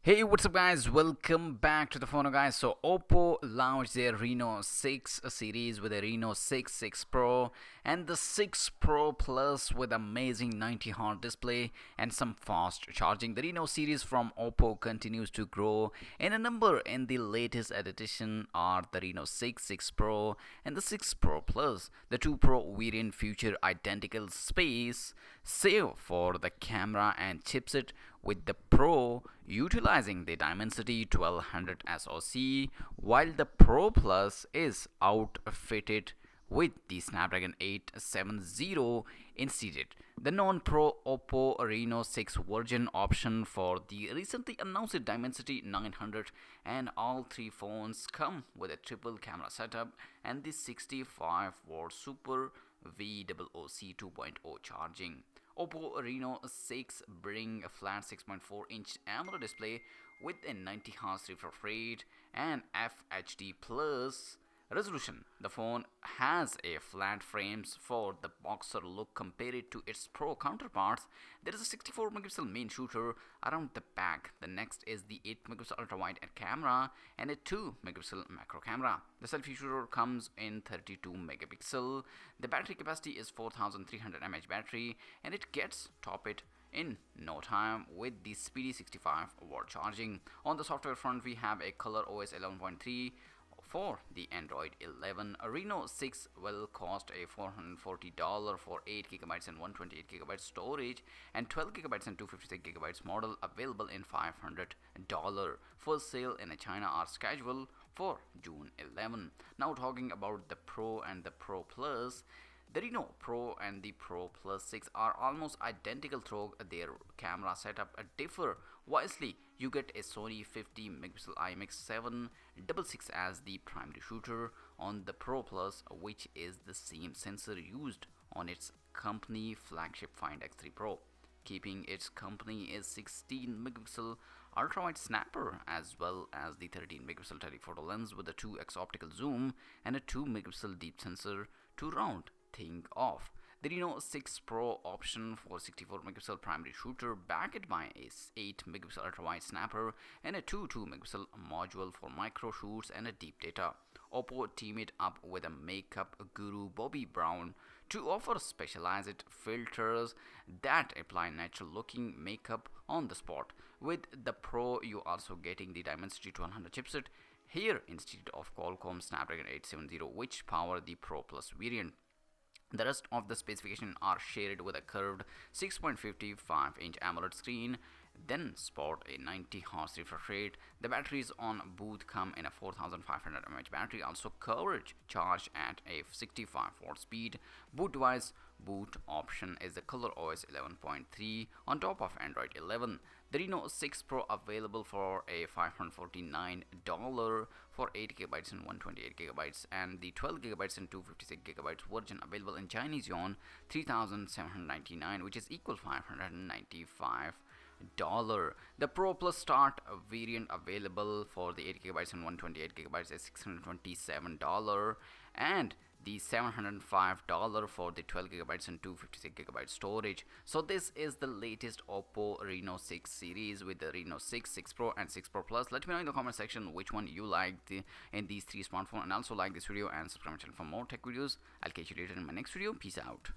Hey, what's up, guys? Welcome back to the TheFonoGuy. So, Oppo launched their Reno 6 series with a Reno 6 Pro and the 6 Pro Plus with amazing 90Hz display and some fast charging. The Reno series from Oppo continues to grow in a number, in the latest edition are the Reno 6 Pro and the 6 Pro Plus. The 2 Pro variant feature identical space, save for the camera and chipset, with the Pro utilizing the Dimensity 1200 SoC, while the Pro Plus is outfitted with the Snapdragon 870 instead. The non-Pro Oppo Reno 6 version option for the recently announced Dimensity 900, and all three phones come with a triple camera setup and the 65-watt Super VOOC 2.0 charging. Oppo Reno 6 bring a flat 6.4-inch AMOLED display with a 90Hz refresh rate and FHD plus resolution. The phone has a flat frames for the boxer look compared to its Pro counterparts. There is a 64 megapixel main shooter around the back. The next is the 8 megapixel ultra wide camera and a 2 megapixel macro camera. The selfie shooter comes in 32 megapixel. The battery capacity is 4300 mAh battery and it gets topped in no time with the speedy 65-watt charging. On the software front, we have a Color OS 11.3 for the Android 11. A Reno 6 will cost a $440 for 8 GB and 128 GB storage and 12 GB and 256 GB model, available in $500. First sale in China are scheduled for June 11. Now talking about the Pro and the Pro Plus. The Reno Pro and the Pro Plus 6 are almost identical, though their camera setup differ wisely. You get a Sony 50 megapixel IMX766 as the primary shooter on the Pro Plus, which is the same sensor used on its company flagship Find X3 Pro. Keeping its company is 16 megapixel ultra wide snapper, as well as the 13 megapixel telephoto lens with a 2x optical zoom and a 2 megapixel deep sensor to round thing off. The Reno 6 Pro option for 64 megapixel primary shooter, backed by a 8 megapixel ultra wide snapper and a 2 megapixel module for micro shoots and a deep data. Oppo teamed up with a makeup guru Bobby Brown to offer specialized filters that apply natural looking makeup on the spot. With the Pro, you also getting the Dimensity 1200 chipset here instead of Qualcomm Snapdragon 870, which power the Pro Plus variant. The rest of the specifications are shared with a curved 6.55-inch AMOLED screen, then sport a 90Hz refresh rate. The batteries on both come in a 4500 mAh battery, also coverage charged at a 65-watt speed. Boot device boot option is the Color OS 11.3 on top of Android 11. The Reno 6 Pro available for a $549 for 8 GB and 128 GB, and the 12 GB and 256 GB version available in Chinese yuan 3,799, which is equal $595. The Pro Plus start variant available for the 8 GB and 128 GB is $627, and the $705 for the 12 GB and 256 GB storage. So this is the latest Oppo Reno 6 series with the Reno 6 Pro and 6 Pro Plus. Let me know in the comment section which one you liked in these three smartphones, and also like this video and subscribe to my channel for more tech videos. I'll catch you later in my next video. Peace out.